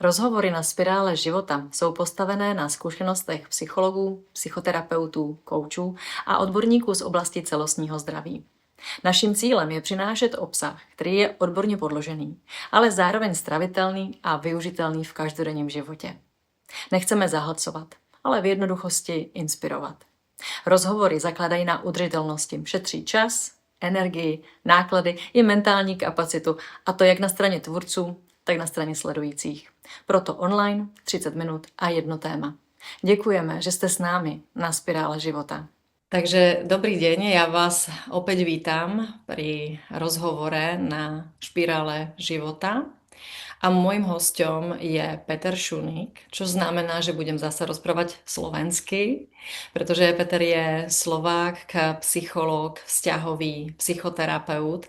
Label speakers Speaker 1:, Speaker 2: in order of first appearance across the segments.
Speaker 1: Rozhovory na spirále života jsou postavené na zkušenostech psychologů, psychoterapeutů, koučů a odborníků z oblasti celostního zdraví. Naším cílem je přinášet obsah, který je odborně podložený, ale zároveň stravitelný a využitelný v každodenním životě. Nechceme zahlcovat, ale v jednoduchosti inspirovat. Rozhovory zakladají na udržitelnosti, šetří čas, energii, náklady i mentální kapacitu, a to jak na straně tvůrců, tak na straně sledujících. Proto online 30 minut a jedno téma. Děkujeme, že jste s námi na Spirále života. Takže dobrý deň, ja vás opäť vítam pri rozhovore na Špirále života. A môjim hosťom je Peter Šuník, čo znamená, že budem zase rozprávať slovensky, pretože Peter je Slovák, psychológ, vzťahový psychoterapeut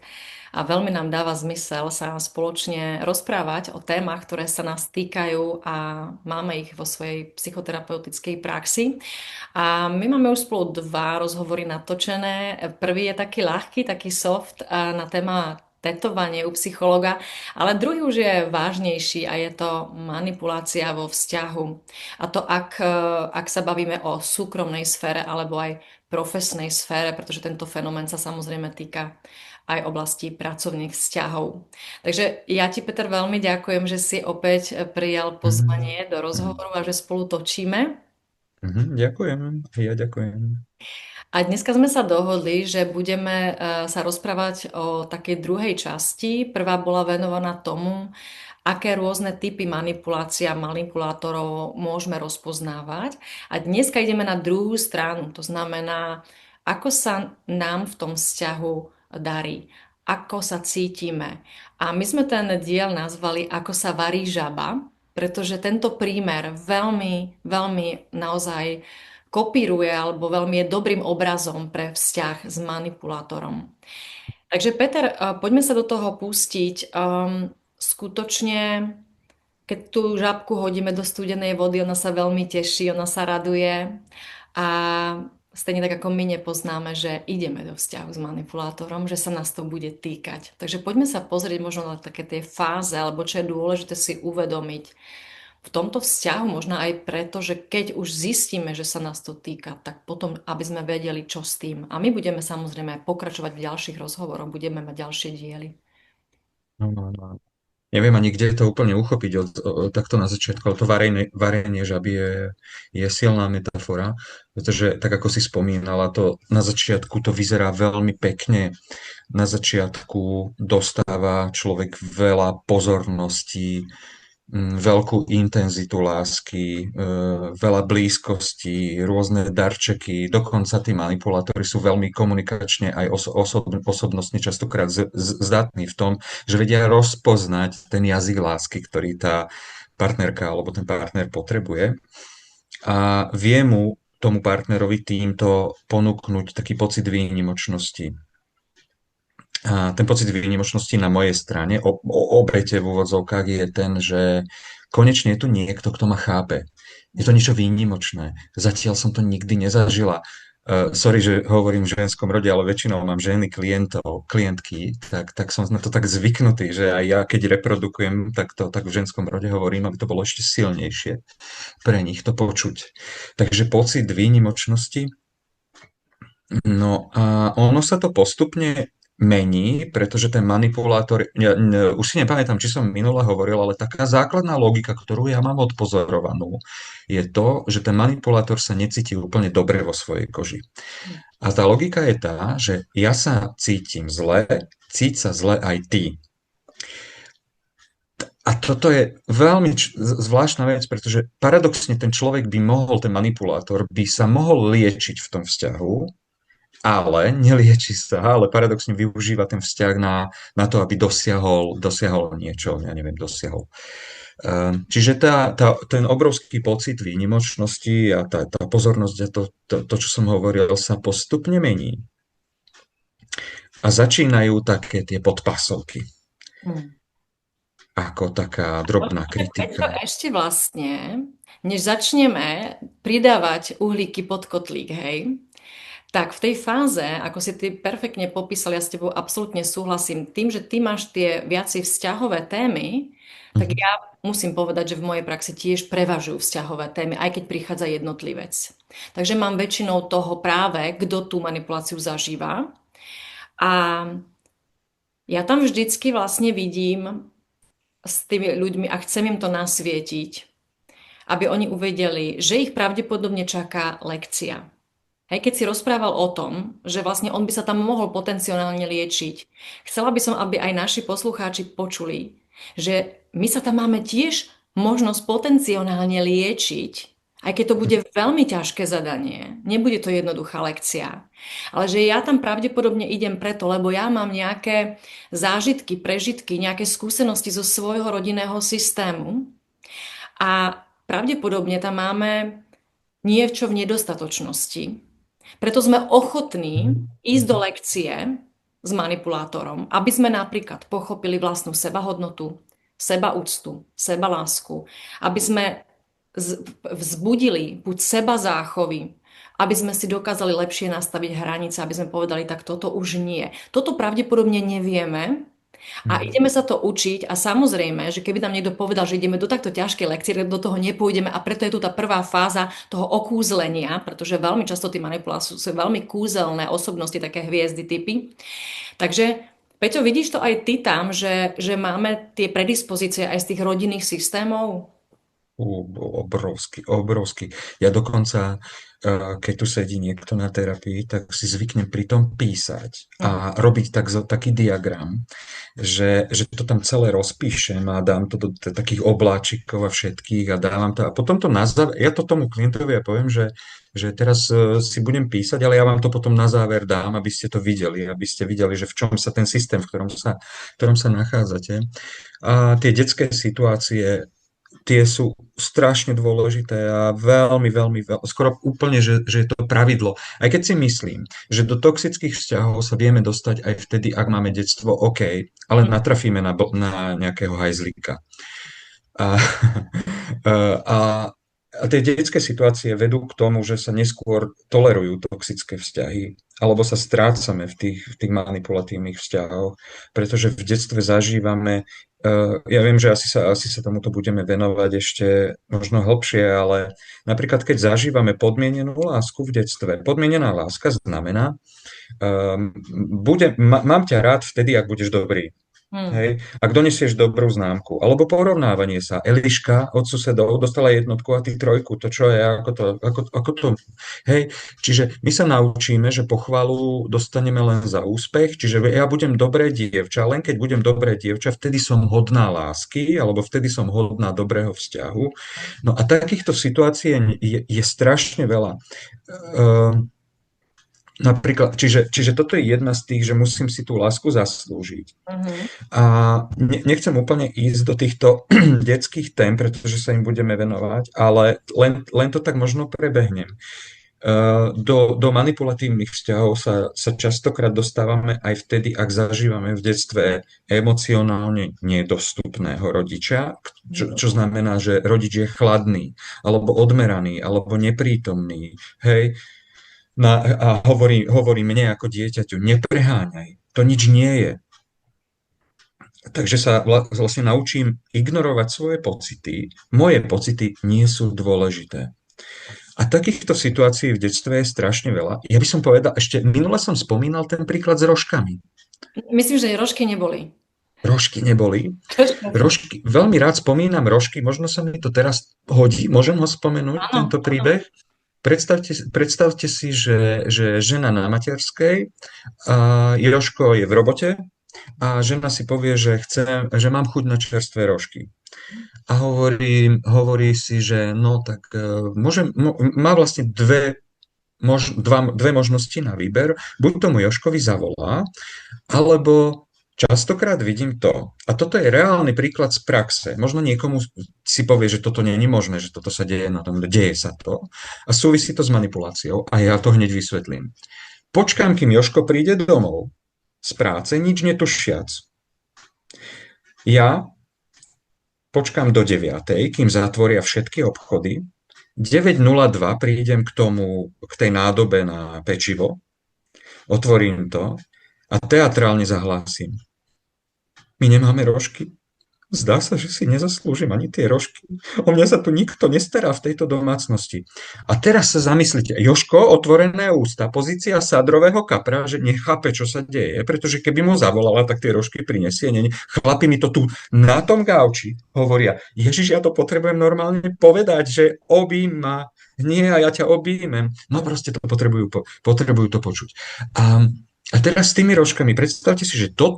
Speaker 1: a veľmi nám dáva zmysel sa spoločne rozprávať o témach, ktoré sa nás týkajú a máme ich vo svojej psychoterapeutickej praxi. A my máme už spolu 2 rozhovory natočené. Prvý je taký ľahký, taký soft na téma tetovanie u psychologa, ale druhý už je vážnejší a je to manipulácia vo vzťahu. A to ak sa bavíme o súkromnej sfére alebo aj profesnej sfére, pretože tento fenomén sa samozrejme týka aj oblasti pracovných vzťahov. Takže ja ti, Peter, veľmi ďakujem, že si opäť prijal pozvanie do rozhovoru a že spolu točíme.
Speaker 2: Ďakujem, ja ďakujem.
Speaker 1: A dneska sme sa dohodli, že budeme sa rozprávať o takej druhej časti. Prvá bola venovaná tomu, aké rôzne typy manipulácia manipulátorov môžeme rozpoznávať. A dneska ideme na druhú stranu, to znamená, ako sa nám v tom vzťahu darí, ako sa cítime. A my sme ten diel nazvali Ako sa varí žaba, pretože tento prímer veľmi, veľmi naozaj kopíruje alebo veľmi je dobrým obrazom pre vzťah s manipulátorom. Takže Peter, poďme sa do toho pustiť. Skutočne, keď tú žabku hodíme do studenej vody, ona sa veľmi teší, ona sa raduje a stejne tak ako my nepoznáme, že ideme do vzťahu s manipulátorom, že sa nás to bude týkať. Takže poďme sa pozrieť možno na také tie fáze, alebo čo je dôležité si uvedomiť v tomto vzťahu, možno aj preto, že keď už zistíme, že sa nás to týka, tak potom, aby sme vedeli, čo s tým. A my budeme samozrejme pokračovať v ďalších rozhovoroch, budeme mať ďalšie diely.
Speaker 2: No. Neviem ani, kde to úplne uchopiť takto na začiatku, ale to varenie žaby je silná metafora, pretože tak ako si spomínala, to na začiatku to vyzerá veľmi pekne. Na začiatku dostáva človek veľa pozorností, veľkú intenzitu lásky, veľa blízkostí, rôzne darčeky. Dokonca tí manipulátori sú veľmi komunikačne aj osobnostne častokrát zdatní v tom, že vedia rozpoznať ten jazyk lásky, ktorý tá partnerka alebo ten partner potrebuje. A vie mu tomu partnerovi týmto ponúknuť taký pocit výnimočnosti. A ten pocit výnimočnosti na mojej strane, obete v úvodzovkách, je ten, že konečne je tu niekto, kto ma chápe. Je to niečo výnimočné. Zatiaľ som to nikdy nezažila. Sorry, že hovorím v ženskom rode, ale väčšinou mám ženy klientky, tak som na to tak zvyknutý, že aj ja, keď reprodukujem, tak to tak v ženskom rode hovorím, aby to bolo ešte silnejšie pre nich to počuť. Takže pocit výnimočnosti. No a ono sa to postupne mení, pretože ten manipulátor, už si nepamätám, či som minule hovoril, ale taká základná logika, ktorú ja mám odpozorovanú, je to, že ten manipulátor sa necíti úplne dobre vo svojej koži. A tá logika je tá, že ja sa cítim zle, cíť sa zle aj ty. A toto je veľmi zvláštna vec, pretože paradoxne ten človek by mohol, ten manipulátor by sa mohol liečiť v tom vzťahu, ale nelieči sa, ale paradoxne využíva ten vzťah na to, aby dosiahol niečo, ja neviem, dosiahol. Čiže ten obrovský pocit výnimočnosti a tá pozornosť a to, čo som hovoril, sa postupne mení. A začínajú také tie podpasovky. Ako taká drobná kritika.
Speaker 1: Ešte vlastne, než začneme pridávať uhlíky pod kotlík, hej, Tak v tej fáze, ako si ty perfektne popísal, ja s tebou absolútne súhlasím, tým, že ty máš tie viacej vzťahové témy, tak
Speaker 2: Mhm.
Speaker 1: ja musím povedať, že v mojej praxi tiež prevažujú vzťahové témy, aj keď prichádza jednotlivec. Takže mám väčšinou toho práve, kto tú manipuláciu zažíva. A ja tam vždycky vlastne vidím s tými ľuďmi a chcem im to nasvietiť, aby oni uvedeli, že ich pravdepodobne čaká lekcia. Hej, keď si rozprával o tom, že vlastne on by sa tam mohol potenciálne liečiť, chcela by som, aby aj naši poslucháči počuli, že my sa tam máme tiež možnosť potenciálne liečiť, aj keď to bude veľmi ťažké zadanie, nebude to jednoduchá lekcia. Ale že ja tam pravdepodobne idem preto, lebo ja mám nejaké zážitky, prežitky, nejaké skúsenosti zo svojho rodinného systému a pravdepodobne tam máme niečo v nedostatočnosti. Preto sme ochotní
Speaker 2: Mhm.
Speaker 1: ísť do lekcie s manipulátorom, aby sme napríklad pochopili vlastnú sebahodnotu, sebaúctu, sebalásku, aby sme vzbudili buď seba záchovy, aby sme si dokázali lepšie nastaviť hranice, aby sme povedali, tak toto už nie. Toto pravdepodobne nevieme, a
Speaker 2: Mhm.
Speaker 1: ideme sa to učiť a samozrejme, že keby nám niekto povedal, že ideme do takto ťažkej lekcie, do toho nepôjdeme a preto je tu tá prvá fáza toho okúzlenia, pretože veľmi často tie manipulácie sú veľmi kúzelné osobnosti, také hviezdy typy. Takže Peťo, vidíš to aj ty tam, že máme tie predispozície aj z tých rodinných systémov?
Speaker 2: Obrovský, obrovský. Ja dokonca, keď tu sedí niekto na terapii, tak si zvyknem pri tom písať
Speaker 1: Mhm.
Speaker 2: a robiť taký diagram, že to tam celé rozpíšem a dám to do takých obláčikov a všetkých a dávam to. A potom to na záver, ja to tomu klientovi ja poviem, že teraz si budem písať, ale ja vám to potom na záver dám, aby ste videli, že v čom sa ten systém, v ktorom sa nachádzate. A tie detské situácie, tie sú strašne dôležité a skoro úplne, že je to pravidlo. Aj keď si myslím, že do toxických vzťahov sa vieme dostať aj vtedy, ak máme detstvo, OK, ale natrafíme na nejakého hajzlíka. A, a, a tie detské situácie vedú k tomu, že sa neskôr tolerujú toxické vzťahy, alebo sa strácame v tých manipulatívnych vzťahoch, pretože v detstve zažívame, ja viem, že asi sa tomuto budeme venovať ešte možno hlbšie, ale napríklad keď zažívame podmienenú lásku v detstve, podmienená láska znamená, mám ťa rád vtedy, ak budeš dobrý.
Speaker 1: Hmm.
Speaker 2: Hej, ak donesieš dobrú známku, alebo porovnávanie sa. Eliška od susedov dostala jednotku a ty trojku. To čo je, ako to, hej. Čiže my sa naučíme, že pochvalu dostaneme len za úspech, čiže ja budem dobré dievča, len keď budem dobré dievča, vtedy som hodná lásky, alebo vtedy som hodná dobrého vzťahu. No a takýchto situácií je strašne veľa. Ehm, Napríklad, čiže toto je jedna z tých, že musím si tú lásku zaslúžiť.
Speaker 1: Mhm.
Speaker 2: A nechcem úplne ísť do týchto detských tém, pretože sa im budeme venovať, ale len to tak možno prebehnem. Do manipulatívnych vzťahov sa častokrát dostávame aj vtedy, ak zažívame v detstve emocionálne nedostupného rodiča, čo znamená, že rodič je chladný, alebo odmeraný, alebo neprítomný. Hej, a hovorí mne ako dieťaťu, nepreháňaj, to nič nie je. Takže sa vlastne naučím ignorovať svoje pocity. Moje pocity nie sú dôležité. A takýchto situácií v detstve je strašne veľa. Ja by som povedal, ešte minule som spomínal ten príklad s rožkami.
Speaker 1: Myslím, že rožky neboli.
Speaker 2: Rožky neboli. Rožky, veľmi rád spomínam rožky, možno sa mi to teraz hodí, môžem ho spomenúť,
Speaker 1: Áno,
Speaker 2: tento
Speaker 1: áno.
Speaker 2: príbeh. Predstavte si, že žena na materskej, a Jožko je v robote a žena si povie, že mám chuť na čerstvé rožky. A hovorí si, že no tak má vlastne dve možnosti na výber. Buď tomu Jožkovi zavolá, alebo častokrát vidím to, a toto je reálny príklad z praxe. Možno niekomu si povie, že toto nie je možné, že toto sa deje na tom, deje sa to. A súvisí to s manipuláciou. A ja to hneď vysvetlím. Počkám, kým Jožko príde domov z práce, nič netušiac. Ja počkám do 9, kým zatvoria všetky obchody, 9:02 prídem k tomu, k tej nádobe na pečivo, otvorím to a teatrálne zahlásim. My nemáme rožky. Zdá sa, že si nezaslúžim ani tie rožky. O mňa sa tu nikto nestará v tejto domácnosti. A teraz sa zamyslite. Jožko, otvorené ústa, pozícia sádrového kapra, že nechápe, čo sa deje, pretože keby mu zavolala, tak tie rožky prinesie. Chlapi mi to tu na tom gauči hovoria, Ježiš, ja to potrebujem normálne povedať, že obím ma. Nie, a ja ťa objímem. No proste to potrebujú to počuť. A teraz s tými rožkami, predstavte si, že to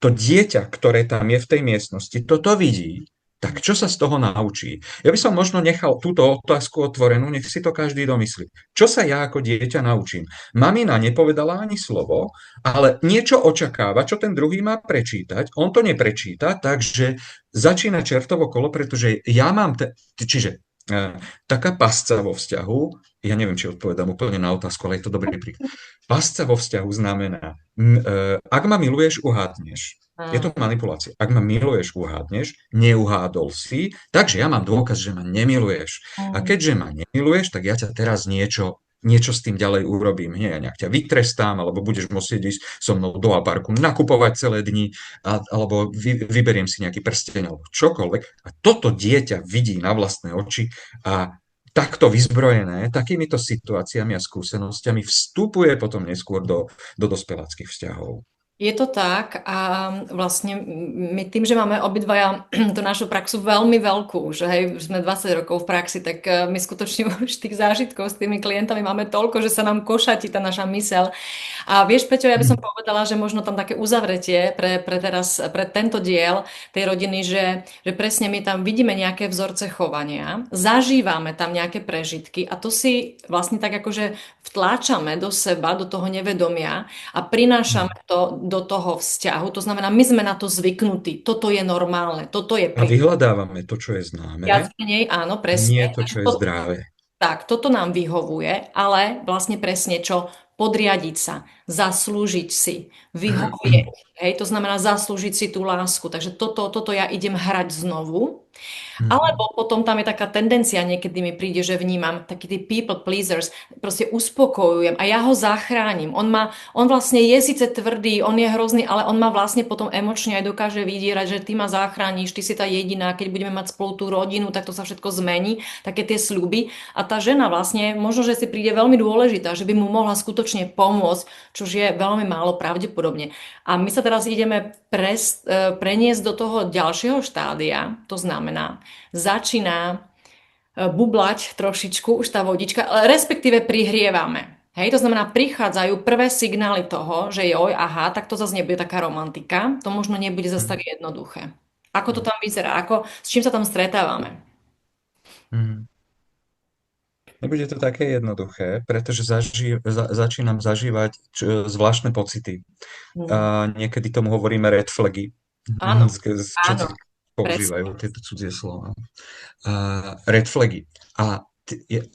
Speaker 2: dieťa, ktoré tam je v tej miestnosti, toto vidí, tak čo sa z toho naučí? Ja by som možno nechal túto otázku otvorenú, nech si to každý domyslí. Čo sa ja ako dieťa naučím? Mamina nepovedala ani slovo, ale niečo očakáva, čo ten druhý má prečítať. On to neprečíta, takže začína čertovo kolo, pretože ja mám... Čiže taká pasca vo vzťahu, ja neviem, či odpovedám úplne na otázku, ale je to dobrý príklad. Pasca vo vzťahu znamená, ak ma miluješ, uhádneš. Je to manipulácia. Ak ma miluješ, uhádneš, neuhádol si, takže ja mám dôkaz, že ma nemiluješ. A keďže ma nemiluješ, tak ja ťa teraz niečo s tým ďalej urobím. Nie, ja nejak ťa vytrestám, alebo budeš musieť ísť so mnou do parku nakupovať celé dni, alebo vyberiem si nejaký prsteň, alebo čokoľvek. A toto dieťa vidí na vlastné oči a takto vyzbrojené, takýmito situáciami a skúsenostiami vstupuje potom neskôr do dospeláckých vzťahov.
Speaker 1: Je to tak a vlastne my tým, že máme obidvaja tú našu praxu veľmi veľkú, že hej, sme 20 rokov v praxi, tak my skutočne už tých zážitkov s tými klientami máme toľko, že sa nám košatí tá naša myseľ. A vieš, Peťo, ja by som povedala, že možno tam také uzavretie pre tento diel tej rodiny, že presne my tam vidíme nejaké vzorce chovania, zažívame tam nejaké prežitky a to si vlastne tak akože vtláčame do seba, do toho nevedomia a prinášame to do toho vzťahu. To znamená, my sme na to zvyknutí. Toto je normálne, toto je
Speaker 2: A vyhľadávame to, čo je známe,
Speaker 1: viac menej, áno,
Speaker 2: a nie
Speaker 1: presne.
Speaker 2: to, čo je zdravé.
Speaker 1: Tak, toto nám vyhovuje, ale vlastne presne čo? Podriadiť sa, zaslúžiť si, vyhovieť. Hej, to znamená zaslúžiť si tú lásku. Takže toto ja idem hrať znovu. Alebo potom tam je taká tendencia, niekedy mi príde, že vnímam takí tí people pleasers, proste uspokojujem a ja ho zachránim. On vlastne je síce tvrdý, on je hrozný, ale on ma vlastne potom emočne aj dokáže vydierať, že ty ma zachrániš, ty si tá jediná, keď budeme mať spolu tú rodinu, tak to sa všetko zmení, také tie sľuby. A tá žena vlastne, možno, že si príde veľmi dôležitá, že by mu mohla skutočne pomôcť, čož je veľmi málo pravdepodobne. A my sa teraz ideme preniesť do toho ďalšieho štádia, to znamená, začína bublať trošičku už tá vodička, respektíve prihrievame. Hej, to znamená, prichádzajú prvé signály toho, že joj, aha, tak to zase nebude taká romantika, to možno nebude zase tak jednoduché. Ako to tam vyzerá? S čím sa tam stretávame?
Speaker 2: Nebude to také jednoduché, pretože začínam zažívať zvláštne pocity. Niekedy tomu hovoríme red flagy.
Speaker 1: Áno,
Speaker 2: Všetci
Speaker 1: áno, presne.
Speaker 2: používajú tieto cudzie slova. Red flagy. A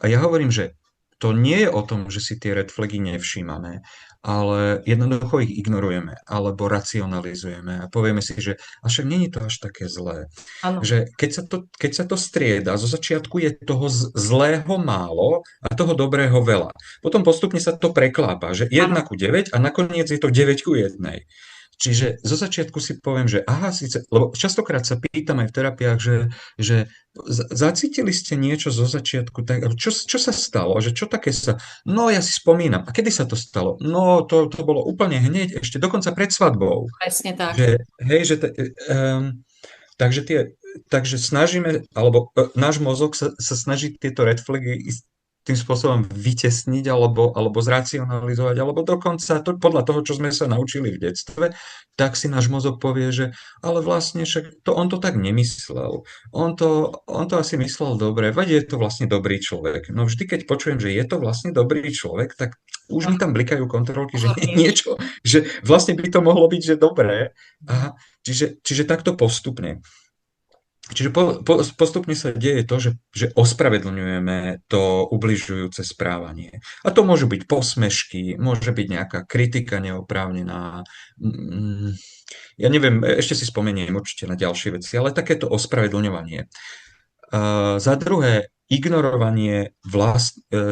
Speaker 2: ja hovorím, že to nie je o tom, že si tie red flagy nevšímame, ale jednoducho ich ignorujeme alebo racionalizujeme a povieme si, že a však není to až také zlé.
Speaker 1: Áno.
Speaker 2: Že keď sa to strieda, zo začiatku je toho zlého málo a toho dobrého veľa. Potom postupne sa to preklápa, že 1:9 a nakoniec je to 9:1. Čiže zo začiatku si poviem, že aha, síce, lebo častokrát sa pýtam aj v terapiách, že zacítili ste niečo zo začiatku, tak, čo sa stalo, že čo také sa, no ja si spomínam, a kedy sa to stalo? No to bolo úplne hneď, ešte dokonca pred svadbou.
Speaker 1: Presne tak.
Speaker 2: Že, hej, takže takže snažíme, alebo náš mozog sa snaží tieto red flagy tým spôsobom vytesniť alebo zracionalizovať, alebo dokonca podľa toho, čo sme sa naučili v detstve, tak si náš mozog povie, že ale vlastne však on to tak nemyslel. On to asi myslel dobre, veď je to vlastne dobrý človek. No vždy, keď počujem, že je to vlastne dobrý človek, tak už mi tam blikajú kontrolky, že niečo, že vlastne by to mohlo byť, že dobré. Čiže takto postupne. Čiže postupne sa deje to, že ospravedlňujeme to ubližujúce správanie. A to môžu byť posmešky, môže byť nejaká kritika neoprávnená. Ja neviem, ešte si spomeniem určite na ďalšie veci, ale takéto ospravedlňovanie. Za druhé,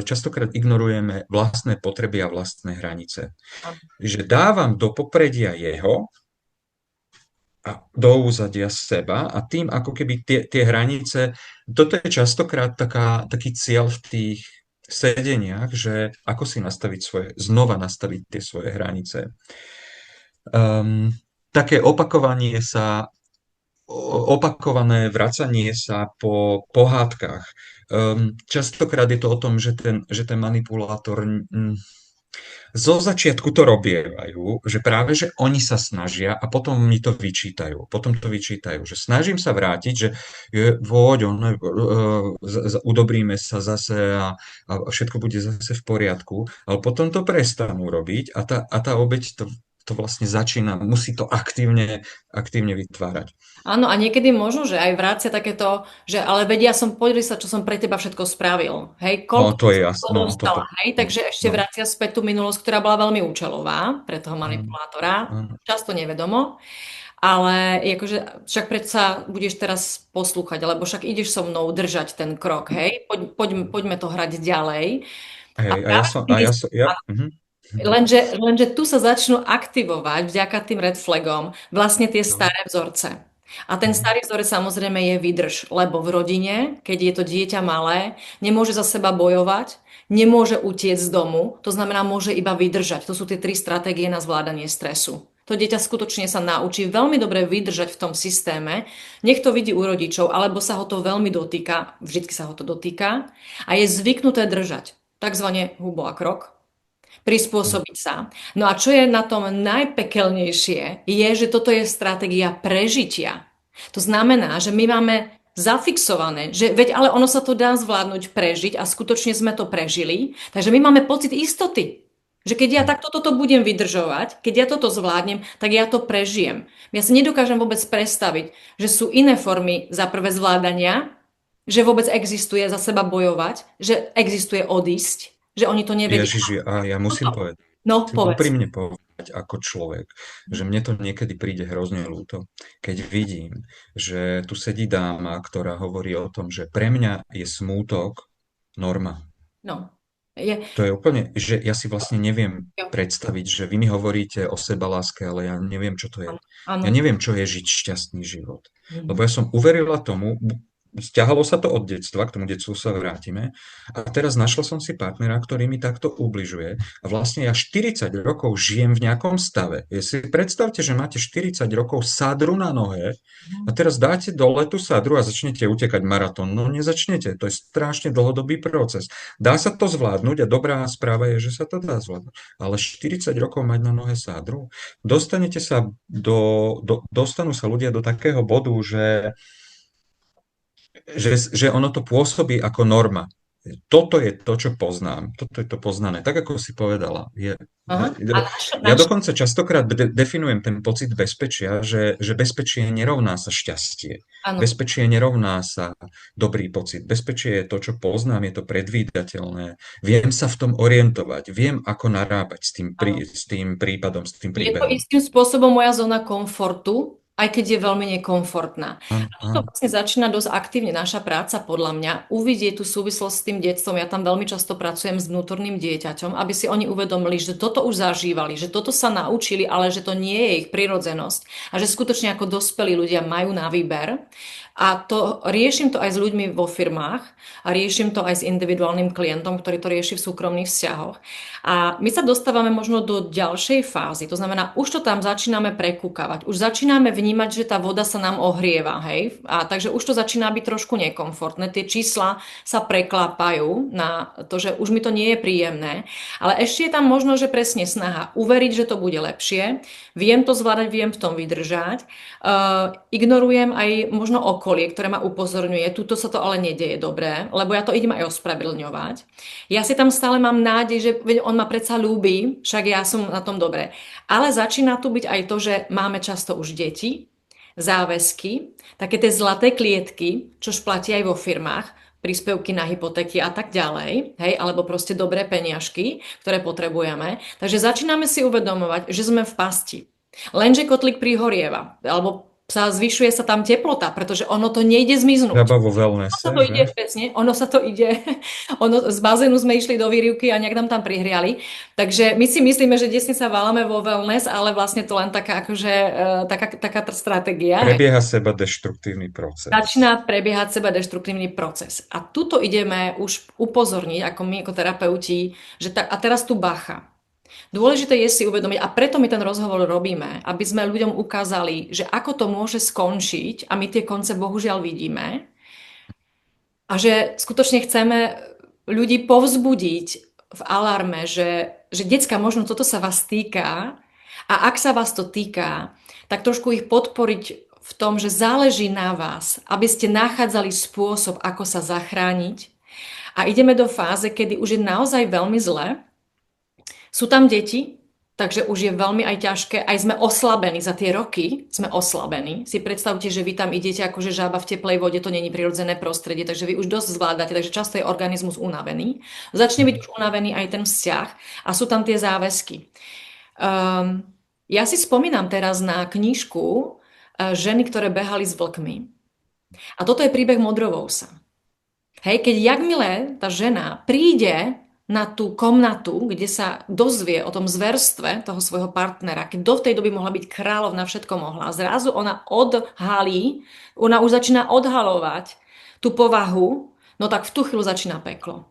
Speaker 2: častokrát ignorujeme vlastné potreby a vlastné hranice.
Speaker 1: Áno.
Speaker 2: Že dávam do popredia jeho a do úzadia seba a tým ako keby tie hranice, toto je častokrát taký cieľ v tých sedeniach, že ako si znova nastaviť tie svoje hranice. Také opakované vracanie sa po pohádkach. Častokrát je to o tom, že ten manipulátor zo začiatku to robievajú, že práve, že oni sa snažia a potom mi to vyčítajú. Potom to vyčítajú, že snažím sa vrátiť, že udobríme sa zase a všetko bude zase v poriadku, ale potom to prestanú robiť a tá obeť to vlastne musí to aktívne vytvárať.
Speaker 1: Áno, a niekedy možno, že aj vrácia takéto, že ale vedia pozri sa, čo som pre teba všetko spravil. Hej,
Speaker 2: No,
Speaker 1: koľko
Speaker 2: to je
Speaker 1: som
Speaker 2: jasné.
Speaker 1: toho
Speaker 2: No,
Speaker 1: dostala, hej,
Speaker 2: no,
Speaker 1: takže ešte
Speaker 2: no,
Speaker 1: vrácia späť tú minulosť, ktorá bola veľmi účelová pre toho
Speaker 2: áno,
Speaker 1: manipulátora,
Speaker 2: áno.
Speaker 1: často nevedomo, ale akože však predsa budeš teraz poslúchať, lebo však ideš so mnou držať ten krok, hej, poďme to hrať ďalej. A
Speaker 2: Hej,
Speaker 1: práve tými lenže tu sa začnú aktivovať vďaka tým red flagom vlastne tie
Speaker 2: no,
Speaker 1: staré vzorce. A ten
Speaker 2: mhm.
Speaker 1: starý vzorec samozrejme je vydrž, lebo v rodine, keď je to dieťa malé, nemôže za seba bojovať, nemôže utiecť z domu, to znamená, môže iba vydržať. To sú tie 3 stratégie na zvládanie stresu. To dieťa skutočne sa naučí veľmi dobre vydržať v tom systéme, nech to vidí u rodičov, alebo sa ho to veľmi dotýka, vždycky sa ho to dotýka, a je zvyknuté držať. Takzvané hubo a krok, prispôsobiť sa. No a čo je na tom najpekelnejšie, je, že toto je stratégia prežitia. To znamená, že my máme zafixované, že veď ale ono sa to dá zvládnuť prežiť a skutočne sme to prežili, takže my máme pocit istoty. Že keď ja takto toto budem vydržovať, keď ja toto zvládnem, tak ja to prežijem. Ja si nedokážem vôbec predstaviť, že sú iné formy za prvé zvládania, že vôbec existuje za seba bojovať, že existuje odísť, že oni to nevedia.
Speaker 2: Ježiši, a ja musím
Speaker 1: No, povedz.
Speaker 2: úprimne povedať ako človek, že mne to niekedy príde hrozne ľúto, keď vidím, že tu sedí dáma, ktorá hovorí o tom, že pre mňa je smútok norma.
Speaker 1: No. Je,
Speaker 2: To je úplne, že ja si vlastne neviem
Speaker 1: jo,
Speaker 2: predstaviť, že vy mi hovoríte o sebaláske, ale ja neviem, čo to je.
Speaker 1: áno, áno.
Speaker 2: Ja neviem, čo je žiť šťastný život. Lebo
Speaker 1: Mhm.
Speaker 2: ja som uverila tomu, stiahalo sa to od detstva, k tomu detstvu sa vrátime, a teraz našla som si partnera, ktorý mi takto ubližuje a vlastne ja 40 rokov žijem v nejakom stave. Ja si predstavte, že máte 40 rokov sadru na nohe a teraz dáte dole tú sadru a začnete utekať maratón. No nezačnete, to je strašne dlhodobý proces. Dá sa to zvládnuť a dobrá správa je, že sa to dá zvládnuť. Ale 40 rokov mať na nohe sádru, dostanú sa ľudia do takého bodu, že ono to pôsobí ako norma. Toto je to, čo poznám. Toto je to poznané. Tak, ako si povedala.
Speaker 1: Aha. A
Speaker 2: Ja dokonca častokrát definujem ten pocit bezpečia, že bezpečie nerovná sa šťastie.
Speaker 1: áno.
Speaker 2: Bezpečie nerovná sa dobrý pocit. Bezpečie je to, čo poznám, je to predvídateľné. Viem sa v tom orientovať. Viem, ako narábať s tým prípadom, s tým
Speaker 1: Je to
Speaker 2: príbehom.
Speaker 1: istým spôsobom moja zóna komfortu, aj keď je veľmi nekomfortná.
Speaker 2: Áno,
Speaker 1: A to
Speaker 2: áno.
Speaker 1: vlastne začína dosť aktívne naša práca, podľa mňa, uvidieť tú súvislosť s tým detstvom. Ja tam veľmi často pracujem s vnútorným dieťaťom, aby si oni uvedomili, že toto už zažívali, že toto sa naučili, ale že to nie je ich prirodzenosť a že skutočne ako dospelí ľudia majú na výber. A to riešim to aj s ľuďmi vo firmách a riešim to aj s individuálnym klientom, ktorý to rieši v súkromných vzťahoch. A my sa dostávame možno do ďalšej fázy. To znamená, už to tam začíname prekúkavať. Už začíname vnímať, že tá voda sa nám ohrieva, hej? A takže už to začína byť trošku nekomfortné. Tie čísla sa preklápajú na to, že už mi to nie je príjemné. Ale ešte je tam možno, že presne snaha uveriť, že to bude lepšie. Viem to zvládať, viem v tom vydržať. Ignorujem aj možno okolie, ktoré ma upozorňuje. Tuto sa to ale nedieje dobre, lebo ja to idem aj ospravedlňovať. Ja si tam stále mám nádej, že veď on ma predsa ľúbi, však ja som na tom dobre. Ale začína tu byť aj to, že máme často už deti, záväzky, také tie zlaté klietky, čož platí aj vo firmách, príspevky na hypotéky a tak ďalej, hej, alebo proste dobré peniažky, ktoré potrebujeme. Takže začíname si uvedomovať, že sme v pasti. Lenže kotlík prihorieva, alebo zvyšuje sa tam teplota, pretože ono to nejde zmiznúť.
Speaker 2: Žaba vo
Speaker 1: Ono sa
Speaker 2: wellnesse,
Speaker 1: to ide,
Speaker 2: že?
Speaker 1: presne, ono sa to ide, ono, z bazénu sme išli do výrivky a nejak nám tam prihriali. Takže my si myslíme, že desne sa válame vo wellness, ale vlastne to len taká, akože, taká stratégia.
Speaker 2: Prebieha seba deštruktívny proces.
Speaker 1: Začína prebiehať seba deštruktívny proces. A tuto ideme už upozorniť, ako my, ako terapeuti, že a teraz tu bacha. Dôležité je si uvedomiť, a preto my ten rozhovor robíme, aby sme ľuďom ukázali, že ako to môže skončiť, a my tie konce bohužiaľ vidíme, a že skutočne chceme ľudí povzbudiť v alarme, že decka, možno toto sa vás týka, a ak sa vás to týka, tak trošku ich podporiť v tom, že záleží na vás, aby ste nachádzali spôsob, ako sa zachrániť. A ideme do fáze, kedy už je naozaj veľmi zle. Sú tam deti, takže už je veľmi aj ťažké, aj sme oslabení za tie roky, sme oslabení. Si predstavte, že vy tam idete akože žaba v teplej vode, to není prirodzené prostredie, takže vy už dosť zvládate, takže často je organizmus unavený. Začne byť už unavený aj ten vzťah a sú tam tie záväzky. Ja si spomínam teraz na knižku Ženy, ktoré behali s vlkmi. A toto je príbeh Modrovousa. Hej, keď jakmile tá žena príde na tú komnatu, kde sa dozvie o tom zverstve toho svojho partnera, keď do tej doby mohla byť kráľovna, všetko mohla. A zrazu ona odhalí, ona už začína odhalovať tú povahu, no tak v tú chvíľu začína peklo.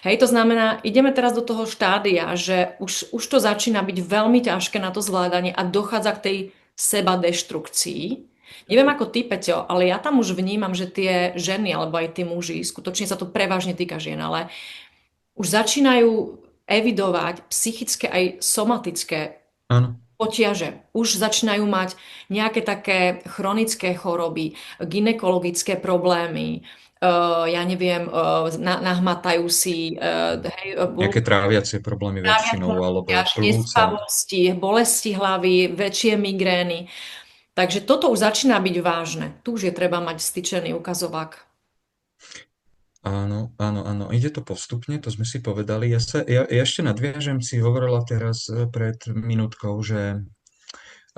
Speaker 1: Hej, to znamená, ideme teraz do toho štádia, že už to začína byť veľmi ťažké na to zvládanie a dochádza k tej seba deštrukcii. Neviem ako ty, Peťo, ale ja tam už vnímam, že tie ženy, alebo aj tí muži, skutočne sa to prevažne týka žien, ale už začínajú evidovať psychické aj somatické
Speaker 2: Áno.
Speaker 1: potiaže. Už začínajú mať nejaké také chronické choroby, gynekologické problémy, ja neviem, nahmatajú si
Speaker 2: Nejaké tráviacie problémy väčšinou, alebo plúca.
Speaker 1: nespavosti, bolesti hlavy, väčšie migrény. Takže toto už začína byť vážne. Tu už je treba mať styčený ukazovák.
Speaker 2: Áno, áno, áno. Ide to postupne, to sme si povedali. Ja ešte nadviažem, si hovorila teraz pred minútkou, že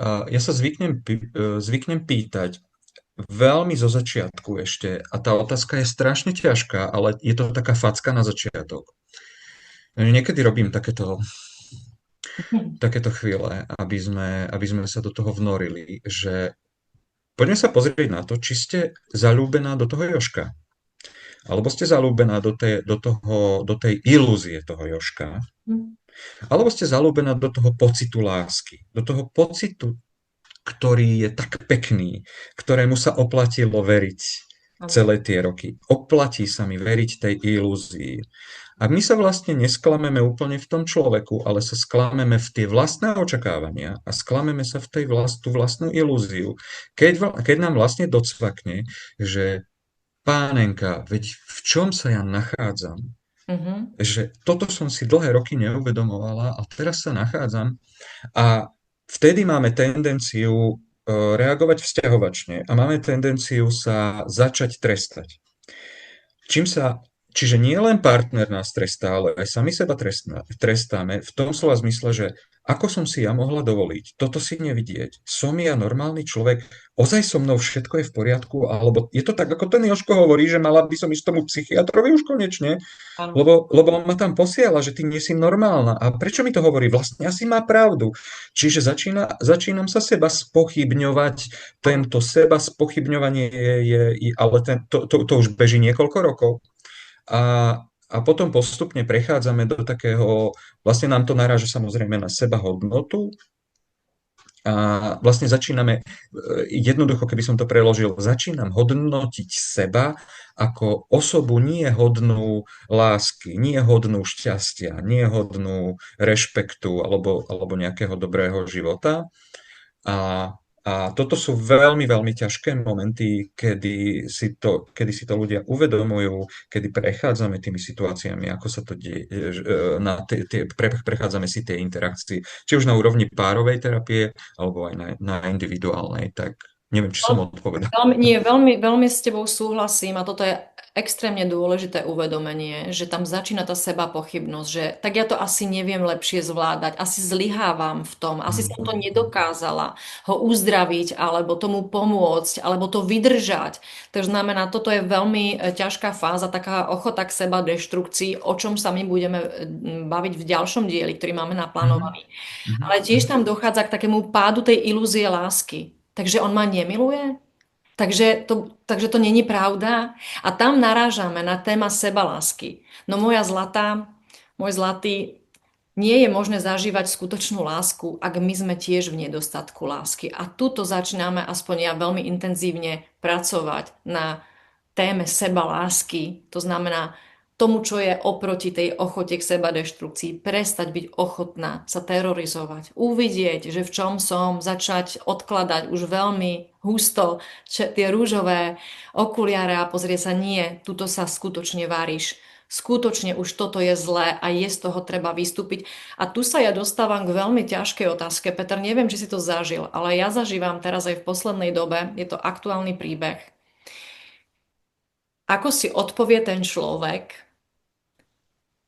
Speaker 2: ja sa zvyknem pýtať veľmi zo začiatku ešte, a tá otázka je strašne ťažká, ale je to taká facka na začiatok. Niekedy robím takéto chvíle, aby sme sa do toho vnorili, že poďme sa pozrieť na to, či ste zalúbená do toho Jožka. Alebo ste zalúbená do tej ilúzie toho Jožka, alebo ste zalúbená do toho pocitu lásky, do toho pocitu, ktorý je tak pekný, ktorému sa oplatilo veriť celé tie roky. Oplatí sa mi veriť tej ilúzii. A my sa vlastne nesklameme úplne v tom človeku, ale sa sklameme v tie vlastné očakávania a sklameme sa v tú vlastnú ilúziu. Keď nám vlastne docvakne, že pánenka, veď v čom sa ja nachádzam? Že toto som si dlhé roky neuvedomovala a teraz sa nachádzam a vtedy máme tendenciu reagovať vzťahovačne a máme tendenciu sa začať trestať. Čiže nie len partner nás trestá, ale aj sami seba trestáme v tom slova zmysle, že ako som si ja mohla dovoliť toto si nevidieť? Som ja normálny človek? Ozaj so mnou všetko je v poriadku? Alebo je to tak, ako ten Jožko hovorí, že mala by som ísť tomu psychiatrovi už konečne? Lebo on ma tam posiela, že ty nie si normálna. A prečo mi to hovorí? Vlastne asi má pravdu. Čiže začínam sa seba spochybňovať. Tento seba spochybňovanie ale to už beží niekoľko rokov. A potom postupne prechádzame do takého, vlastne nám to naráža samozrejme na sebahodnotu a vlastne začíname, jednoducho keby som to preložil, začínam hodnotiť seba ako osobu nie hodnú lásky, nie hodnú šťastia, nie hodnú rešpektu alebo nejakého dobrého života. A toto sú veľmi, veľmi ťažké momenty, kedy si to ľudia uvedomujú, kedy prechádzame tými situáciami, ako sa to deje, prechádzame si tie interakcie, či už na úrovni párovej terapie, alebo aj na individuálnej, tak neviem, či som odpovedal.
Speaker 1: Nie, veľmi, veľmi s tebou súhlasím a toto je extrémne dôležité uvedomenie, že tam začína tá sebapochybnosť, že tak ja to asi neviem lepšie zvládať, asi zlyhávam v tom, asi som to nedokázala ho uzdraviť, alebo tomu pomôcť, alebo to vydržať. To znamená, toto je veľmi ťažká fáza, taká ochota k seba deštrukcii, o čom sa my budeme baviť v ďalšom dieli, ktorý máme naplánovaný. Ale tiež tam dochádza k takému pádu tej ilúzie lásky. Takže on ma nemiluje? Takže to není pravda. A tam narážame na téma sebalásky. No moja zlatá, môj zlatý, nie je možné zažívať skutočnú lásku, ak my sme tiež v nedostatku lásky. A tuto začíname, aspoň ja, veľmi intenzívne pracovať na téme sebalásky. To znamená tomu, čo je oproti tej ochote k seba deštrukcii, prestať byť ochotná sa terorizovať, uvidieť, že v čom som, začať odkladať už veľmi husto tie rúžové okuliare a pozrieť sa, nie, tuto sa skutočne varíš. Skutočne už toto je zlé a je z toho treba vystúpiť. A tu sa ja dostávam k veľmi ťažkej otázke. Peter, neviem, či si to zažil, ale ja zažívam teraz aj v poslednej dobe, je to aktuálny príbeh. Ako si odpovie ten človek,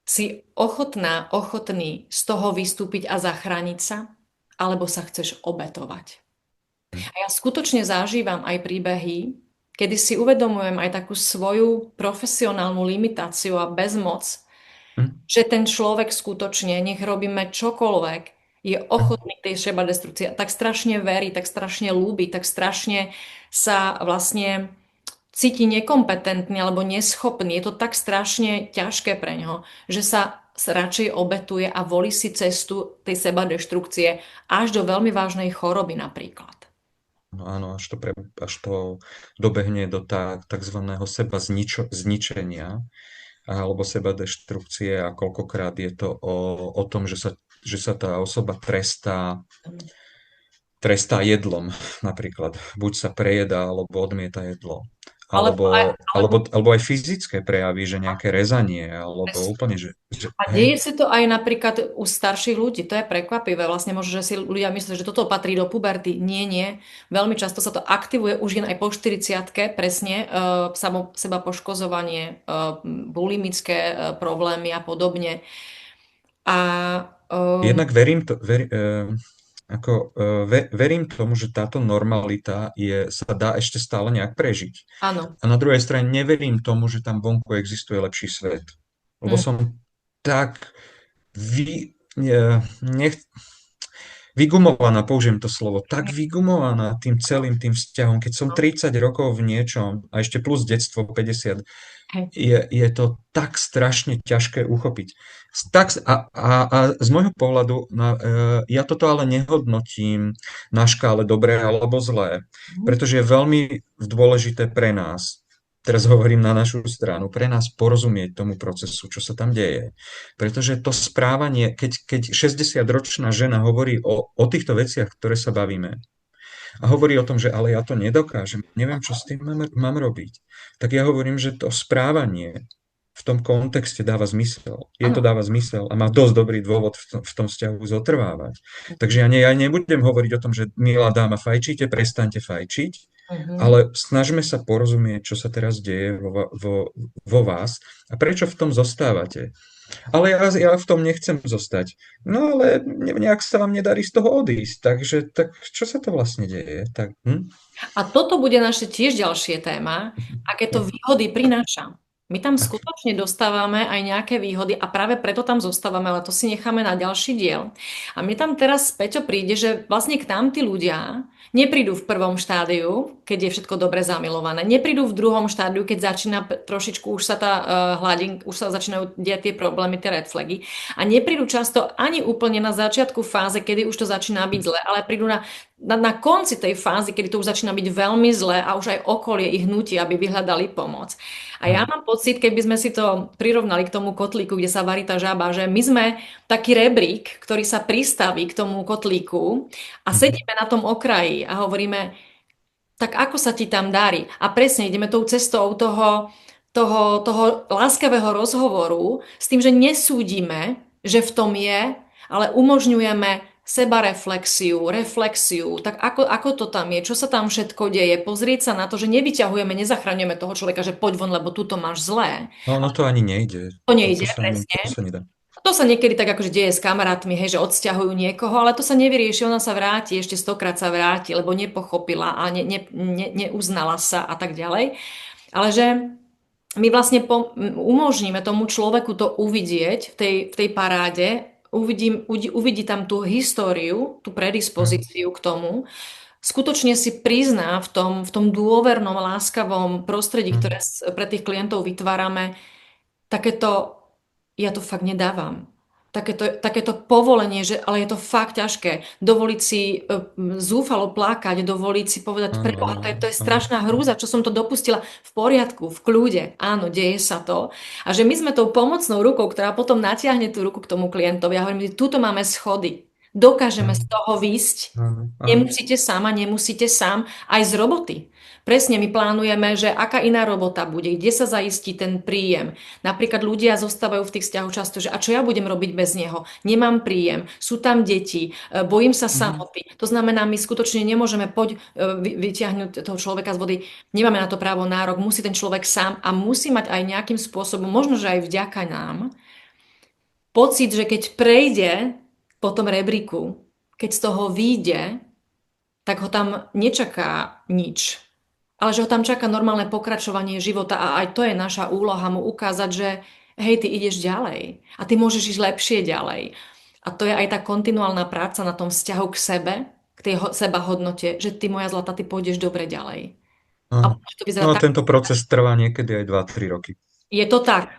Speaker 1: si ochotný z toho vystúpiť a zachrániť sa, alebo sa chceš obetovať. A ja skutočne zažívam aj príbehy, kedy si uvedomujem aj takú svoju profesionálnu limitáciu a bezmoc, že ten človek skutočne, nech robíme čokoľvek, je ochotný k tej sebadestrukcii, tak strašne verí, tak strašne ľúbi, tak strašne sa vlastne cíti nekompetentný alebo neschopný. Je to tak strašne ťažké pre ňoho, že sa radšej obetuje a volí si cestu tej sebadeštrukcie až do veľmi vážnej choroby napríklad.
Speaker 2: No áno, až to dobehne do takzvaného zničenia alebo seba deštrukcie a koľkokrát je to o tom, že sa tá osoba trestá jedlom napríklad. Buď sa prejedá, alebo odmieta jedlo. Alebo aj fyzické prejavy, že nejaké rezanie, alebo úplne,
Speaker 1: A deje si to aj napríklad u starších ľudí. To je prekvapivé. Vlastne možno, že si ľudia myslia, že toto patrí do puberty. Nie, nie. Veľmi často sa to aktivuje už jen aj po 40-ke, presne, seba poškozovanie, bulimické problémy a podobne.
Speaker 2: Jednak verím tomu, že táto normalita sa dá ešte stále nejak prežiť.
Speaker 1: Áno.
Speaker 2: A na druhej strane neverím tomu, že tam vonku existuje lepší svet. Lebo som tak vygumovaná, použijem to slovo, tak vygumovaná tým celým tým vzťahom. Keď som 30 rokov v niečom a ešte plus detstvo 50, je to tak strašne ťažké uchopiť. A z môjho pohľadu, ja toto ale nehodnotím na škále dobré alebo zlé, pretože je veľmi dôležité pre nás, teraz hovorím na našu stranu, pre nás porozumieť tomu procesu, čo sa tam deje. Pretože to správanie, keď 60-ročná žena hovorí o týchto veciach, ktoré sa bavíme, a hovorí o tom, že ale ja to nedokážem, neviem, čo s tým mám robiť, tak ja hovorím, že to správanie v tom kontexte dáva zmysel. To dáva zmysel a má dosť dobrý dôvod v tom vzťahu zotrvávať. Takže ja nebudem hovoriť o tom, že milá dáma, fajčíte, prestaňte fajčiť, ale snažme sa porozumieť, čo sa teraz deje vo vás a prečo v tom zostávate. Ale ja v tom nechcem zostať. No ale nejak sa vám nedarí z toho odísť. Takže tak čo sa to vlastne deje?
Speaker 1: A toto bude naše tiež ďalšie téma, aké to výhody prináša. My tam skutočne dostávame aj nejaké výhody a práve preto tam zostávame, ale to si necháme na ďalší diel. A mne tam teraz späťo príde, že vlastne k nám tí ľudia neprídu v prvom štádiu, keď je všetko dobre zamilované. Neprídu v druhom štádiu, keď začína trošičku, už sa tá hladinka, už sa začínajú diať tie problémy, tie red flagy. A neprídu často ani úplne na začiatku fáze, kedy už to začína byť zle, ale prídu na konci tej fázy, kedy to už začína byť veľmi zle a už aj okolie ich nutí, aby vyhľadali pomoc. A ja mám pocit, keby sme si to prirovnali k tomu kotlíku, kde sa varí tá žaba, že my sme taký rebrík, ktorý sa pristaví k tomu kotlíku a sedíme na tom okraji a hovoríme, tak ako sa ti tam darí? A presne ideme tou cestou toho láskavého rozhovoru s tým, že nesúdime, že v tom je, ale umožňujeme sebareflexiu, reflexiu, tak ako to tam je, čo sa tam všetko deje, pozrieť sa na to, že nevyťahujeme, nezachraňujeme toho človeka, že poď von, lebo tu to máš zlé.
Speaker 2: No, no to ani nejde.
Speaker 1: To
Speaker 2: To,
Speaker 1: nejde,
Speaker 2: to sa ani, to
Speaker 1: presne.
Speaker 2: sa nedá.
Speaker 1: To sa niekedy tak akože deje s kamarátmi, hej, že odsťahujú niekoho, ale to sa nevyrieši, ona sa vráti, ešte stokrát sa vráti, lebo nepochopila a neuznala sa a tak ďalej. Ale že my vlastne umožníme tomu človeku to uvidieť v tej paráde, uvidí tam tú históriu, tú
Speaker 2: Hm,
Speaker 1: predispozíciu k tomu, skutočne si prizná v tom dôvernom, láskavom prostredí, ktoré
Speaker 2: hm,
Speaker 1: pre tých klientov vytvárame, takéto, ja to fakt nedávam. Takéto povolenie, že ale je to fakt ťažké. Dovoliť si zúfalo plakať, dovoliť si povedať,
Speaker 2: áno,
Speaker 1: preboha,
Speaker 2: áno,
Speaker 1: to je
Speaker 2: áno,
Speaker 1: strašná
Speaker 2: áno.
Speaker 1: hrúza, čo som to dopustila v poriadku, v kľude. Áno, deje sa to. A že my sme tou pomocnou rukou, ktorá potom natiahne tú ruku k tomu klientovi. Ja hovorím, že tuto máme schody. Dokážeme z
Speaker 2: Áno,
Speaker 1: toho výjsť.
Speaker 2: áno, áno.
Speaker 1: Nemusíte sama, nemusíte sám, aj z roboty. Presne my plánujeme, že aká iná robota bude, kde sa zaistí ten príjem. Napríklad ľudia zostávajú v tých vzťahoch často, že a čo ja budem robiť bez neho? Nemám príjem, sú tam deti, bojím sa
Speaker 2: Mhm.
Speaker 1: samoty. To znamená, my skutočne nemôžeme vyťahnuť toho človeka z vody. Nemáme na to právo nárok, musí ten človek sám a musí mať aj nejakým spôsobom, možno, že aj vďaka nám, pocit, že keď prejde po tom rebríku, keď z toho vyjde, tak ho tam nečaká nič. Ale že ho tam čaká normálne pokračovanie života a aj to je naša úloha mu ukázať, že hej, ty ideš ďalej a ty môžeš ísť lepšie ďalej. A to je aj tá kontinuálna práca na tom vzťahu k sebe, k tej sebahodnote, že ty moja zlata, ty pôjdeš dobre ďalej. A
Speaker 2: Áno.
Speaker 1: môže to
Speaker 2: No
Speaker 1: vyzerať
Speaker 2: a
Speaker 1: tak,
Speaker 2: tento proces trvá niekedy aj 2-3 roky.
Speaker 1: je to tak.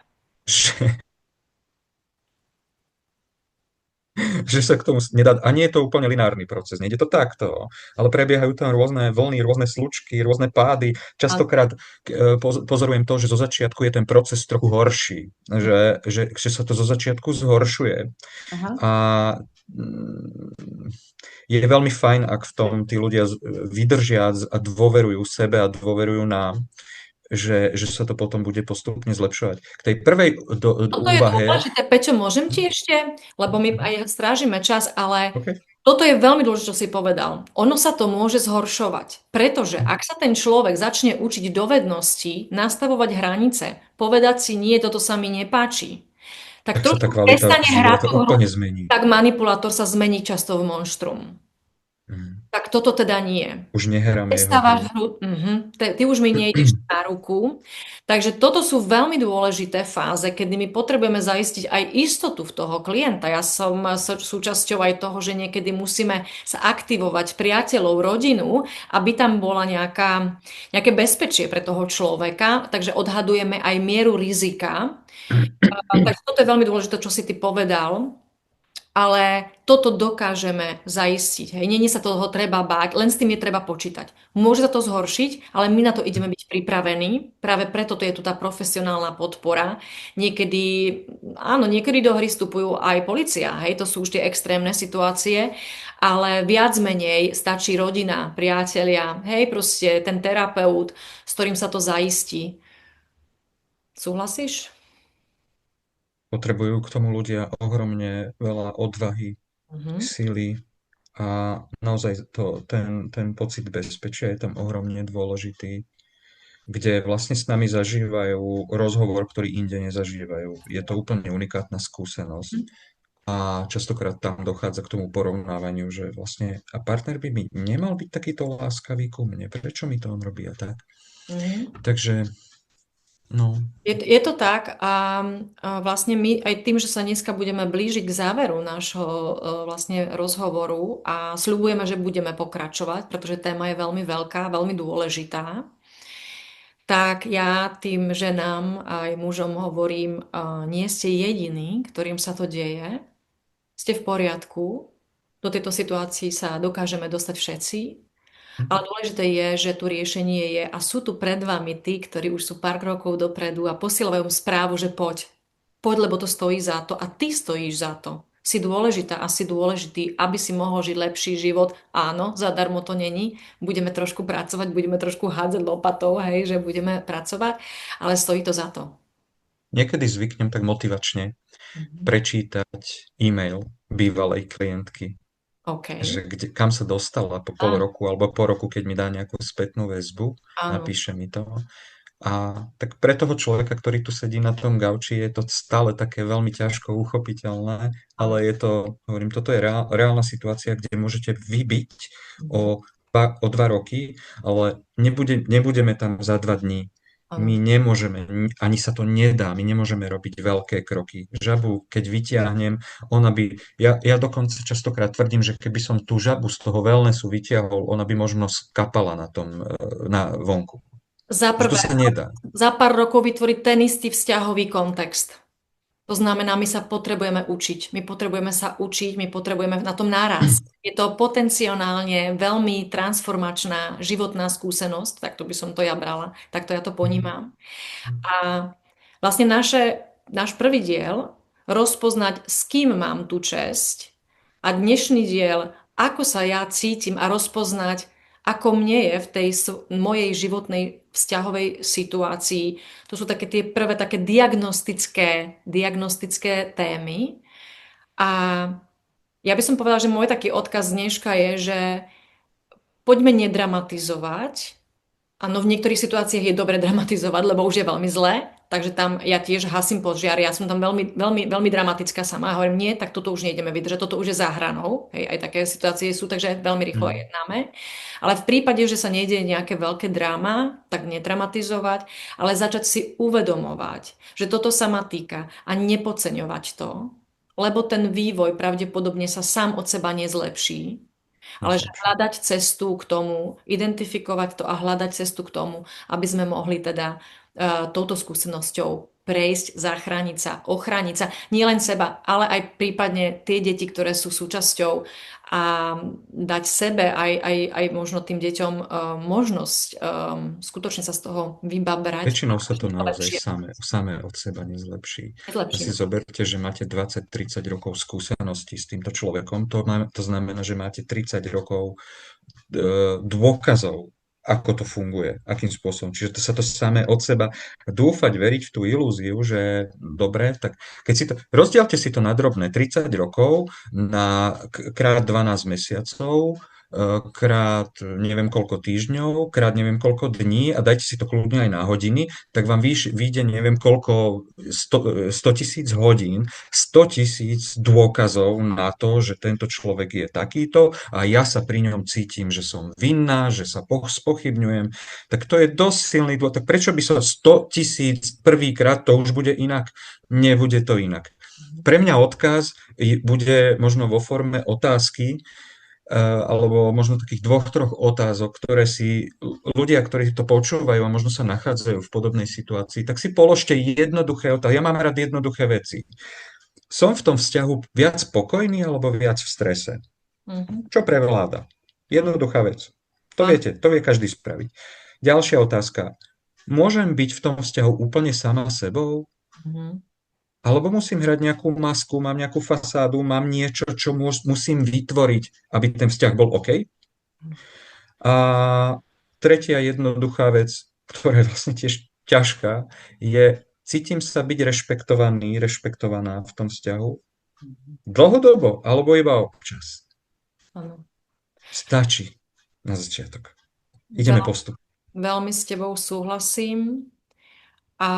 Speaker 2: Že sa k tomu nedá, a nie je to úplne lineárny proces, nejde to takto, ale prebiehajú tam rôzne vlny, rôzne slučky, rôzne pády. Častokrát pozorujem to, že zo začiatku je ten proces trochu horší, že sa to zo začiatku zhoršuje
Speaker 1: Aha.
Speaker 2: a mm, je veľmi fajn, ak v tom tí ľudia vydržia a dôverujú sebe a dôverujú nám, že sa to potom bude postupne zlepšovať. K tej prvej
Speaker 1: Toto je
Speaker 2: úvahe,
Speaker 1: dôležité. Peťo, môžem ti ešte? Lebo my aj strážime čas, ale
Speaker 2: OK,
Speaker 1: toto je veľmi dôležité, čo si povedal. Ono sa to môže zhoršovať, pretože ak sa ten človek začne učiť dovednosti, nastavovať hranice, povedať si nie, toto sa mi nepáči, tak
Speaker 2: tak sa tá
Speaker 1: trošku
Speaker 2: kvalita
Speaker 1: prestane hrať
Speaker 2: života
Speaker 1: tú hru,
Speaker 2: úplne zmení.
Speaker 1: tak manipulátor sa zmení často v monštrum.
Speaker 2: Mm.
Speaker 1: Tak toto teda nie.
Speaker 2: Už nehrám jeho hru.
Speaker 1: Prestávaš hru, ty už mi nejdeš na ruku. Takže toto sú veľmi dôležité fáze, kedy my potrebujeme zaistiť aj istotu v toho klienta. Ja som súčasťou aj toho, že niekedy musíme sa aktivovať priateľov, rodinu, aby tam bola nejaké bezpečie pre toho človeka. Takže odhadujeme aj mieru rizika. Takže toto je veľmi dôležité, čo si ty povedal. Ale toto dokážeme zaistiť. Hej. Nie sa toho treba báť, len s tým je treba počítať. Môže sa to zhoršiť, ale my na to ideme byť pripravení. Práve preto to je tu tá profesionálna podpora. Niekedy, áno, niekedy do hry vstupujú aj polícia. Hej, to sú už tie extrémne situácie, ale viac menej stačí rodina, priatelia, hej, proste ten terapeut, s ktorým sa to zaistí. Súhlasíš?
Speaker 2: Potrebujú k tomu ľudia ohromne veľa odvahy,
Speaker 1: Mhm.
Speaker 2: sily a naozaj ten pocit bezpečia je tam ohromne dôležitý, kde vlastne s nami zažívajú rozhovor, ktorý inde nezažívajú. Je to úplne unikátna skúsenosť a častokrát tam dochádza k tomu porovnávaniu, že vlastne a partner by mi nemal byť takýto láskavý ku mne, prečo mi to on robí a tak.
Speaker 1: Mhm.
Speaker 2: Takže, no,
Speaker 1: Je to tak a vlastne my aj tým, že sa dneska budeme blížiť k záveru nášho vlastne rozhovoru a sľubujeme, že budeme pokračovať, pretože téma je veľmi veľká, veľmi dôležitá, tak ja tým ženám aj mužom hovorím, nie ste jediní, ktorým sa to deje, ste v poriadku, do tejto situácii sa dokážeme dostať všetci, ale dôležité je, že tu riešenie je a sú tu pred vami tí, ktorí už sú pár krokov dopredu a posielajú správu, že poď. Poď, lebo to stojí za to a ty stojíš za to. Si dôležitá a si dôležitý, aby si mohol žiť lepší život. Áno, zadarmo to není. Budeme trošku pracovať, budeme trošku hádzať lopatou, hej, že budeme pracovať, ale stojí to za to.
Speaker 2: niekedy zvyknem tak motivačne
Speaker 1: Mhm.
Speaker 2: prečítať e-mail bývalej klientky.
Speaker 1: OK.
Speaker 2: že kam sa dostala po pol
Speaker 1: Áno,
Speaker 2: roku alebo po roku, keď mi dá nejakú spätnú väzbu,
Speaker 1: áno,
Speaker 2: napíše mi to. A tak pre toho človeka, ktorý tu sedí na tom gauči, je to stále také veľmi ťažko uchopiteľné, ale
Speaker 1: áno.
Speaker 2: je to, hovorím, toto je reálna situácia, kde môžete vybiť
Speaker 1: Mhm.
Speaker 2: o 2 roky, ale nebudeme tam za 2 dní. My
Speaker 1: Áno.
Speaker 2: nemôžeme, ani sa to nedá, my nemôžeme robiť veľké kroky. Žabu, keď vytiahnem, ja dokonca častokrát tvrdím, že keby som tú žabu z toho wellnessu vytiahol, ona by možno skapala na tom, na vonku.
Speaker 1: Za
Speaker 2: Že to
Speaker 1: prvé,
Speaker 2: sa nedá.
Speaker 1: za pár rokov vytvoriť ten istý vzťahový kontext. To znamená, my sa potrebujeme učiť. My potrebujeme sa učiť, my potrebujeme na tom nárast. Je to potenciálne veľmi transformačná životná skúsenosť, tak to by som to ja brala, takto ja to ponímam. A vlastne náš prvý diel, rozpoznať, s kým mám tú česť, a dnešný diel, ako sa ja cítim a rozpoznať, ako mne je v tej mojej životnej vzťahovej situácii. To sú také tie prvé také diagnostické témy. A ja by som povedala, že môj taký odkaz dneška je, že poďme nedramatizovať. Áno, v niektorých situáciách je dobre dramatizovať, lebo už je veľmi zlé, takže tam ja tiež hasím požiar, ja som tam veľmi, veľmi, veľmi dramatická sama a hovorím, nie, tak toto už nejdeme vydržať, toto už je za hranou, hej, aj také situácie sú, takže veľmi rýchlo
Speaker 2: Mm.
Speaker 1: jednáme. Ale v prípade, že sa nejde nejaké veľké dráma, tak nedramatizovať, ale začať si uvedomovať, že toto sa ma týka a nepodceňovať to, lebo ten vývoj pravdepodobne sa sám od seba nezlepší, ale že
Speaker 2: Nezlepší.
Speaker 1: hľadať cestu k tomu, identifikovať to a hľadať cestu k tomu, aby sme mohli teda touto skúsenosťou prejsť, zachrániť sa, ochrániť sa, nie len seba, ale aj prípadne tie deti, ktoré sú súčasťou a dať sebe aj možno tým deťom možnosť skutočne sa z toho vybabrať a
Speaker 2: Väčšinou sa to
Speaker 1: žiť
Speaker 2: naozaj
Speaker 1: lepšie.
Speaker 2: samé od seba nezlepší. A si
Speaker 1: Zlepším.
Speaker 2: zoberte, že máte 20-30 rokov skúseností s týmto človekom. To znamená, že máte 30 rokov dôkazov, ako to funguje, akým spôsobom. Čiže to sa to samé od seba. Dúfať, veriť v tú ilúziu, že dobre, tak keď si to, rozdielte si to na drobné, 30 rokov na krát 12 mesiacov, krát neviem koľko týždňov, krát neviem koľko dní a dajte si to kľudne aj na hodiny, tak vám vyjde neviem koľko 100 000 hodín, 100 000 dôkazov na to, že tento človek je takýto a ja sa pri ňom cítim, že som vinná, že sa spochybňujem, tak to je dosť silný dôvod. Tak prečo by sa 100 000 prvýkrát, to už bude inak? Nebude to inak. Pre mňa odkaz bude možno vo forme otázky, alebo možno takých 2, 3 otázok, ktoré si ľudia, ktorí to počúvajú a možno sa nachádzajú v podobnej situácii, tak si položte jednoduché otázky. Ja mám rád jednoduché veci. Som v tom vzťahu viac spokojný alebo viac v strese?
Speaker 1: Mhm.
Speaker 2: Čo prevláda? Jednoduchá vec. To
Speaker 1: Áno.
Speaker 2: viete, to vie každý spraviť. Ďalšia otázka. Môžem byť v tom vzťahu úplne sama sebou?
Speaker 1: Mhm.
Speaker 2: Alebo musím hrať nejakú masku, mám nejakú fasádu, mám niečo, čo musím vytvoriť, aby ten vzťah bol OK? A tretia jednoduchá vec, ktorá je vlastne tiež ťažká, je cítim sa byť rešpektovaný, rešpektovaná v tom vzťahu dlhodobo alebo iba občas.
Speaker 1: Áno.
Speaker 2: Stačí na začiatok. Ideme
Speaker 1: Veľ-
Speaker 2: postup.
Speaker 1: Veľmi s tebou súhlasím. A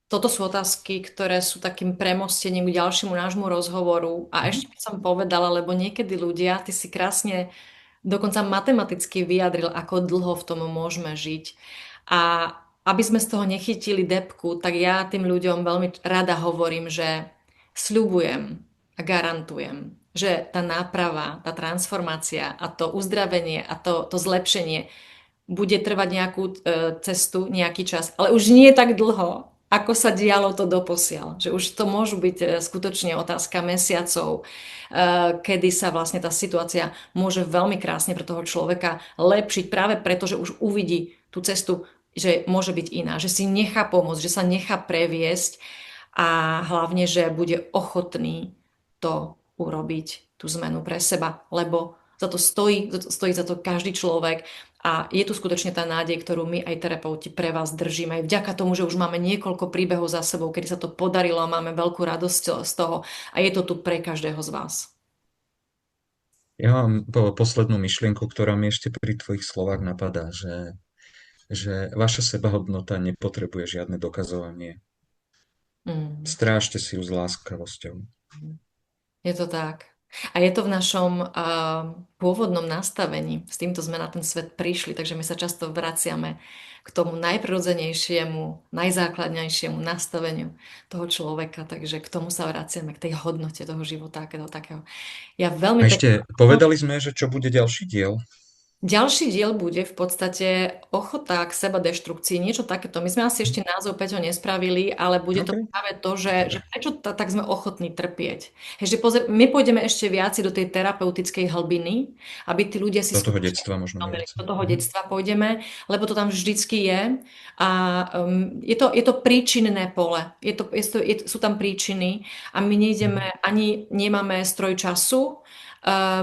Speaker 1: toto sú otázky, ktoré sú takým premostením k ďalšiemu nášmu rozhovoru. A ešte by som povedala, lebo niekedy ľudia, ty si krásne dokonca matematicky vyjadril, ako dlho v tom môžeme žiť. A aby sme z toho nechytili depku, tak ja tým ľuďom veľmi rada hovorím, že sľubujem a garantujem, že tá náprava, tá transformácia a to uzdravenie a to zlepšenie bude trvať nejakú cestu, nejaký čas, ale už nie tak dlho, ako sa dialo to doposiaľ. Že už to môžu byť skutočne otázka mesiacov, kedy sa vlastne tá situácia môže veľmi krásne pre toho človeka lepšiť práve preto, že už uvidí tú cestu, že môže byť iná, že si nechá pomôcť, že sa nechá previesť a hlavne, že bude ochotný to urobiť, tú zmenu pre seba, lebo za to stojí za to každý človek a je tu skutočne tá nádej, ktorú my aj terapeuti pre vás držíme. Aj vďaka tomu, že už máme niekoľko príbehov za sebou, kedy sa to podarilo a máme veľkú radosť z toho a je to tu pre každého z vás.
Speaker 2: Ja mám poslednú myšlienku, ktorá mi ešte pri tvojich slovách napadá, že vaša sebahodnota nepotrebuje žiadne dokazovanie.
Speaker 1: Mm.
Speaker 2: Strážte si ju s láskavosťou.
Speaker 1: Je to tak. A je to v našom pôvodnom nastavení. S týmto sme na ten svet prišli, takže my sa často vraciame k tomu najprirodzenejšiemu, najzákladnejšiemu nastaveniu toho človeka. Takže k tomu sa vraciame, k tej hodnote toho života, takého. Ja veľmi
Speaker 2: A
Speaker 1: pekne.
Speaker 2: ešte povedali sme, že čo bude ďalší diel.
Speaker 1: Ďalší diel bude v podstate ochota k seba deštrukcii, niečo takéto. My sme asi ešte názov Peťo nespravili, ale bude to
Speaker 2: OK,
Speaker 1: práve to, že
Speaker 2: dobre.
Speaker 1: prečo tak sme ochotní trpieť. Hej, že my pôjdeme ešte viac do tej terapeutickej hlbiny, aby tí ľudia si
Speaker 2: Do toho
Speaker 1: skutočne
Speaker 2: detstva možno
Speaker 1: uvedomili.
Speaker 2: viac.
Speaker 1: Do toho
Speaker 2: Mhm.
Speaker 1: detstva pôjdeme, lebo to tam vždycky je. A je to príčinné pole. Sú tam príčiny a my nejdeme,
Speaker 2: Mhm.
Speaker 1: ani nemáme stroj času,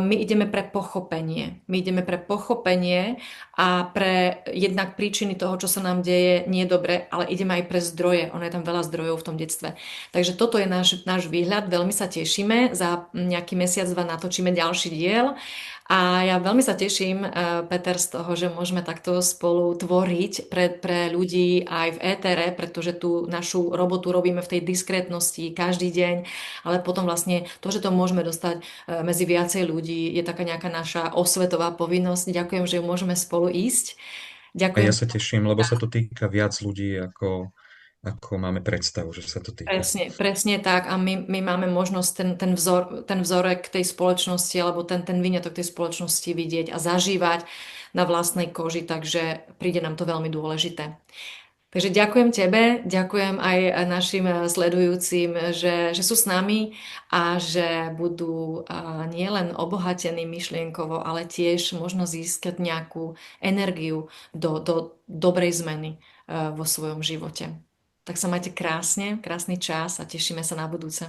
Speaker 1: my ideme pre pochopenie. My ideme pre pochopenie a pre jednak príčiny toho, čo sa nám deje, nie je dobre, ale ideme aj pre zdroje. Ono je tam veľa zdrojov v tom detstve. Takže toto je náš výhľad. Veľmi sa tešíme. Za nejaký mesiac, dva natočíme ďalší diel. A ja veľmi sa teším, Peter, z toho, že môžeme takto spolu tvoriť pre ľudí aj v étere, pretože tú našu robotu robíme v tej diskrétnosti každý deň, ale potom vlastne to, že to môžeme dostať medzi viacej ľudí, je taká nejaká naša osvetová povinnosť. Ďakujem, že ju môžeme spolu ísť.
Speaker 2: A ja
Speaker 1: Ďakujem.
Speaker 2: sa teším, lebo sa to týka viac ľudí, ako máme predstavu, že sa to týka.
Speaker 1: Presne, presne tak. A my máme možnosť ten vzorek tej spoločnosti alebo ten výňatok tej spoločnosti vidieť a zažívať na vlastnej koži, takže príde nám to veľmi dôležité. Takže ďakujem tebe, ďakujem aj našim sledujúcim, že sú s nami a že budú nielen obohatení myšlienkovo, ale tiež možno získať nejakú energiu do dobrej zmeny vo svojom živote. Tak sa majte krásne, krásny čas a tešíme sa na budúce.